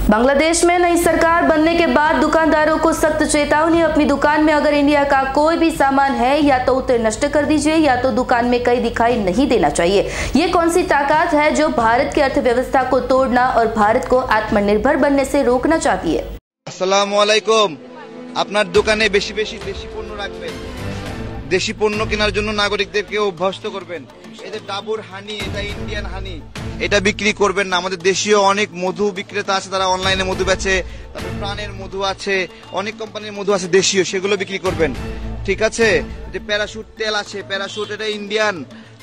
बांग्लादेश में नई सरकार बनने के बाद दुकानदारों को सख्त चेतावनी। अपनी दुकान में अगर इंडिया का कोई भी सामान है या तो उसे नष्ट कर दीजिए या तो दुकान में कहीं दिखाई नहीं देना चाहिए। ये कौन सी ताकत है जो भारत की अर्थव्यवस्था को तोड़ना और भारत को आत्मनिर्भर बनने से रोकना चाहती है। আসসালামু আলাইকুম। আপনার দোকানে বেশি বেশি দেশি পণ্য রাখবেন। দেশি পণ্য কেনার জন্য নাগরিকদেরকে অভ্যস্ত করবেন। এই যে ডাবর হানি, এটা ইন্ডিয়ান হানি, এটা বিক্রি করবেন না। আমাদের দেশীয় অনেক মধু বিক্রেতা আছে, তারা অনলাইনে মধু বেচে। তারপর প্রাণের মধু আছে, অনেক কোম্পানির মধু আছে দেশীয়, সেগুলো বিক্রি করবেন। ঠিক আছে। যে প্যারাশুট তেল আছে, প্যারাশুট এটা ইন্ডিয়ান।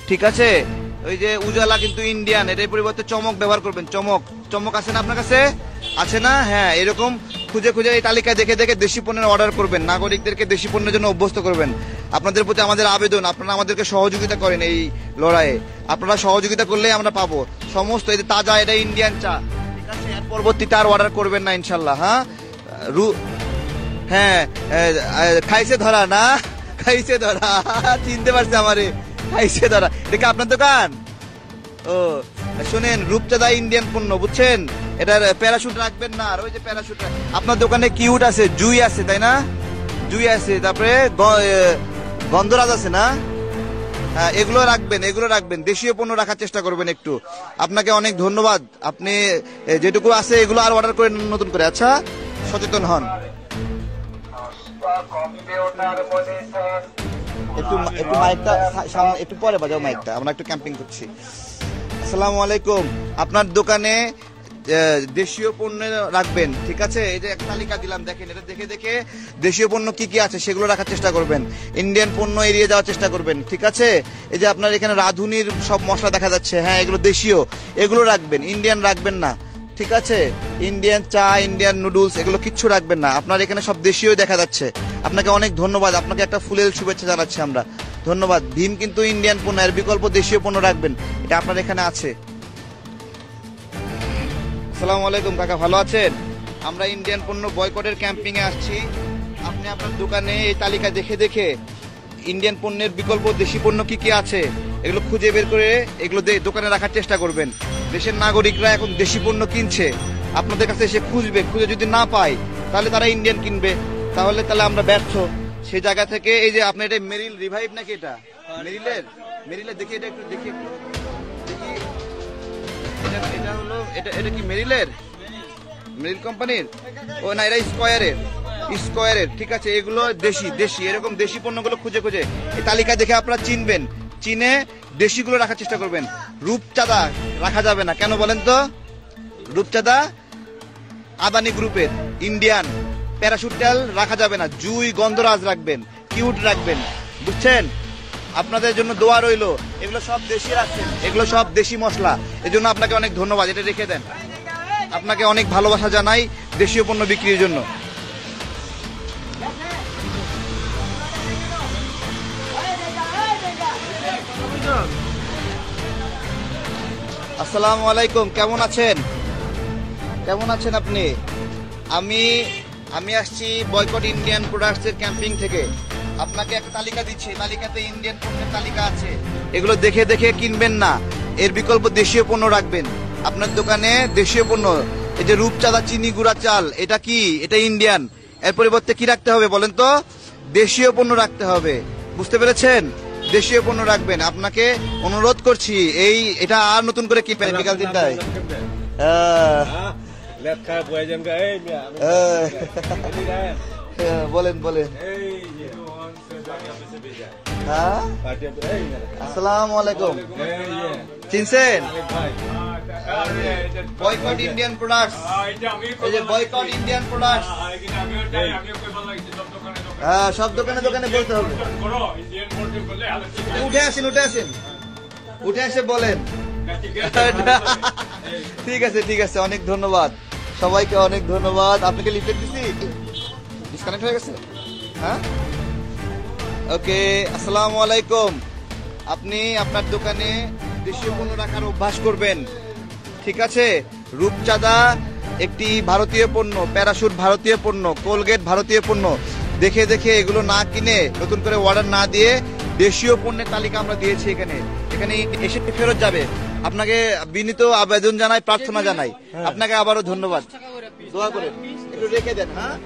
ঠিক আছে। ওই যে উজালা কিন্তু ইন্ডিয়ান, এটার পরিবর্তে চমক ব্যবহার করবেন। চমক চমক আছে না আপনার কাছে? আছে না? হ্যাঁ, এরকম খুঁজে খুঁজে এই তালিকায় দেখে দেখে দেশি পণ্যের অর্ডার করবেন। নাগরিকদেরকে দেশি পণ্যের জন্য অভ্যস্ত করবেন। আপনাদের প্রতি আমাদের আবেদন, আপনারা আমাদেরকে সহযোগিতা করেন এই লড়াইয়ে। আপনারা সহযোগিতা করলে আমরা পাবো সমস্ত। এই যে তাজা, এটা ইন্ডিয়ান চা। ঠিক আছে। এর পরবর্তীতে আর অর্ডার করবেন না ইনশাল্লাহ। হ্যাঁ, হ্যাঁ, খাইছে ধরা না, খাইছে ধরা, চিনতে পারছে আমারে, খাইছে ধরা। এটা কি আপনার দোকান? ও শুনেন, রূপচাঁদা ইন্ডিয়ান পণ্য, বুঝছেন? এটার প্যারাশুট রাখবেন না। আর ওই যে প্যারাশুট আপনার দোকানে কিউট আছে, জুই আছে, তাই না? জুই আছে, তারপরে গন্ধরাজ আছে না? হ্যাঁ, এগুলো রাখবেন, এগুলো রাখবেন। দেশীয় পণ্য রাখার চেষ্টা করবেন একটু। আপনাকে অনেক ধন্যবাদ। আপনি যেটুকু আছে এগুলো আর অর্ডার করে নতুন করে। আচ্ছা, সচেতন হন। একটু মাইকটা সামনে একটু পরে বাজাও, মাইকটা, আমরা একটু ক্যাম্পিং করছি। আসসালামু আলাইকুম। আপনার দোকানে দেশীয় পণ্য রাখবেন। ঠিক আছে। এই যে একটা তালিকা দিলাম, দেখেন, এটা দেখে দেখে দেশীয় পণ্য কি কি আছে সেগুলো রাখার চেষ্টা করবেন। ইন্ডিয়ান পণ্য এড়িয়ে যাওয়ার চেষ্টা করবেন। ঠিক আছে। এই যে আপনার এখানে রাঁধুনির সব মশলা দেখা যাচ্ছে, হ্যাঁ, এগুলো দেশীয়, এগুলো রাখবেন, ইন্ডিয়ান রাখবেন না। ঠিক আছে। ইন্ডিয়ান চা, ইন্ডিয়ান নুডলস, এগুলো কিচ্ছু রাখবেন না। আপনার এখানে সব দেশীয় দেখা যাচ্ছে। আপনাকে অনেক ধন্যবাদ। আপনাকে একটা ফুলের শুভেচ্ছা জানাচ্ছি আমরা। ধন্যবাদ। ভীম কিন্তু ইন্ডিয়ান পণ্য, এর বিকল্প দেশীয় পণ্য রাখবেন। এটা আপনার এখানে আছে। আসসালামু আলাইকুম কাকা, ভালো আছেন? আমরা ইন্ডিয়ান পণ্য বয়কটের ক্যাম্পিং এ আসছি। আপনি আপনার দোকানে এই তালিকা দেখে দেখে ইন্ডিয়ান পণ্যের বিকল্প দেশি পণ্য কি কি আছে এগুলো খুঁজে বের করে এগুলো দোকানে রাখার চেষ্টা করবেন। দেশের নাগরিকরা এখন দেশি পণ্য কিনছে, আপনাদের কাছে এসে খুঁজবে, খুঁজে যদি না পায় তাহলে তারা ইন্ডিয়ান কিনবে। তাহলে আমরা ব্যর্থ। সেই জায়গা থেকে এই যে আপনার এটা মেরিল রিভাইভ নাকি? এটা মেরিলের দেখি, এটা একটু দেখি, দেখি। এটা হলো, এটা কি মেরিল কোম্পানির? ও না, এটা স্কোয়ারের। ঠিক আছে। এগুলো দেশি এরকম দেশি পণ্যগুলো খুঁজে খুঁজে এই তালিকা দেখে আপনারা চিনবেন, চিনে দেশিগুলো রাখার চেষ্টা করবেন। রূপচাঁদা রাখা যাবে না। কেন বলেন তো? রূপচাঁদা আদানি গ্রুপের, ইন্ডিয়ান। প্যারাশুট তেল রাখা যাবে না। জুই, গন্ধরাজ রাখবেন, কিউট রাখবেন, বুঝছেন? আপনাদের জন্য দোয়া রইলো। এগুলো সব দেশি রাখছেন, এগুলো সব দেশি মশলা। এই জন্য আপনাকে অনেক ধন্যবাদ। এটা রেখে দেন। আপনাকে অনেক ভালোবাসা জানাই দেশীয় পণ্য বিক্রির জন্য। আসসালামু আলাইকুম। কেমন আছেন? কেমন আছেন আপনি? আমি আসছি বয়কট ইন্ডিয়ান প্রোডাক্টস এর ক্যাম্পিং থেকে। আপনাকে একটা তালিকা দিচ্ছি, তালিকাতে ইন্ডিয়ান পণ্যের তালিকা আছে। এগুলো দেখে দেখে কিনবেন না, এর বিকল্প দেশীয় পণ্য রাখবেন। আপনার দোকানে দেশীয় পণ্য, এই যে রূপচাঁদা চিনি গুঁড়া চাল, এটা কি? এটা ইন্ডিয়ান। এর পরিবর্তে কি রাখতে হবে বলেন তো? দেশীয় পণ্য রাখতে হবে। বুঝতে পেরেছেন? দেশীয় পণ্য রাখবেন। আপনাকে অনুরোধ করছি, এটা আর নতুন করে কিনবেন বিকাল 3টায়। বলেন বলেন। আসসালামু আলাইকুম। চিনছেন? বয়কট ইন্ডিয়ান প্রোডাক্টস, এই যে বয়কট ইন্ডিয়ান প্রোডাক্টস। হ্যাঁ, সব দোকানে দোকানে বলতে হবে। উঠে আসেন, উঠে এসে বলেন। ঠিক আছে, ঠিক আছে, অনেক ধন্যবাদ সবাইকে, অনেক ধন্যবাদ। আপনাকে লিফলেট দিছি, ডিসকানেক্ট হয়ে গেছে। হ্যাঁ, ওকে। আসসালামু আলাইকুম। আপনি আপনার দোকানে দেশীয় পণ্য রাখার অভ্যাস করবেন। ঠিক আছে। রূপচাঁদা একটি ভারতীয় পণ্য, প্যারাশুট ভারতীয় পণ্য, কোলগেট ভারতীয় পণ্য। দেখে দেখে এগুলো না কিনে, নতুন করে অর্ডার না দিয়ে দেশীয় পণ্যের তালিকা আমরা দিয়েছি। এখানে এসে ফেরত যাবে। আপনাকে বিনীত আবেদন জানাই, প্রার্থনা জানাই। আপনাকে আবারও ধন্যবাদ। দোয়া করেন, একটু রেখে দেন। হ্যাঁ,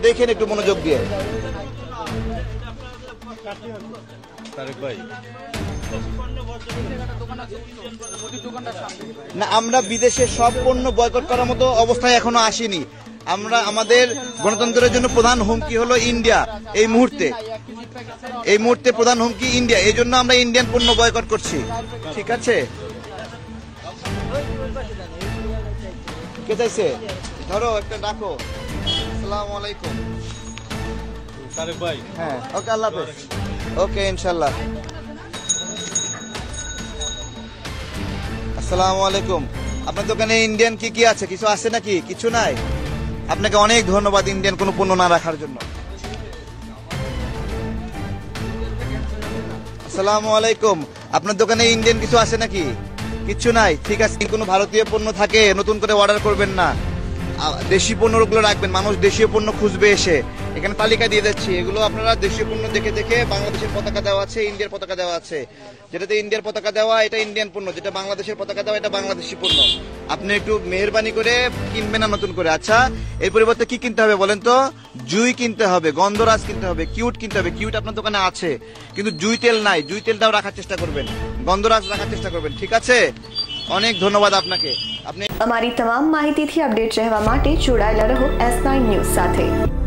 দেখেন একটু মনোযোগ দিয়ে। না, আমরা বিদেশে সব পণ্য বয়কট করার মতো অবস্থায় এখনো আসেনি। আমরা আমাদের গণতন্ত্রের জন্য প্রধান হুমকি হলো ইন্ডিয়া। এই মুহূর্তে প্রধান হুমকি ইন্ডিয়া, এই জন্য আমরা ইন্ডিয়ান পণ্য বয়কট করছি। ঠিক আছে, কে চাইছে? ধরো একটা ডাকো। আসসালামু আলাইকুম। হ্যাঁ, ওকে, আল্লাহ হাফেজ। ওকে, ইনশাল্লাহ। আসসালামু আলাইকুম। আপনার দোকানে ইন্ডিয়ান কি কি আছে? কিছু আছে নাকি? কিছু নাই? আপনাকে অনেক ধন্যবাদ ইন্ডিয়ান কোনো পণ্য না রাখার জন্য। আসসালামু আলাইকুম। আপনার দোকানে ইন্ডিয়ান কিছু আছে নাকি? কিছু নাই? ঠিক আছে, কোনো ভারতীয় পণ্য থাকে নতুন করে অর্ডার করবেন না, দেশি পণ্যগুলো রাখবেন। মানুষ দেশীয় পণ্য খুঁজবে এসে। এখানে তালিকা দিয়ে যাচ্ছি, এগুলো আপনারা দেশীয় পণ্য দেখে দেখে, বাংলাদেশের পতাকা দেওয়া আছে, ইন্ডিয়ার পতাকা দেওয়া আছে। যেটাতে ইন্ডিয়ার পতাকা দেওয়া এটা ইন্ডিয়ান পণ্য, যেটা বাংলাদেশের পতাকা দেওয়া এটা বাংলাদেশি পণ্য। আপনি একটু মেহেরবানি করে কিনবেন না নতুন করে। আচ্ছা, এর পরিবর্তে কি কিনতে হবে বলেন তো? জুই কিনতে হবে, গন্ধরাজ কিনতে হবে, কিউট কিনতে হবে। কিউট আপনার দোকানে আছে, কিন্তু জুই তেল নাই। জুই তেলটাও রাখার চেষ্টা করবেন, গন্ধরাজ রাখার চেষ্টা করবেন। ঠিক আছে, অনেক ধন্যবাদ আপনাকে। અમારી તમામ માહિતીથી અપડેટ રહેવા માટે જોડાયેલા રહો S9 ન્યૂઝ સાથે।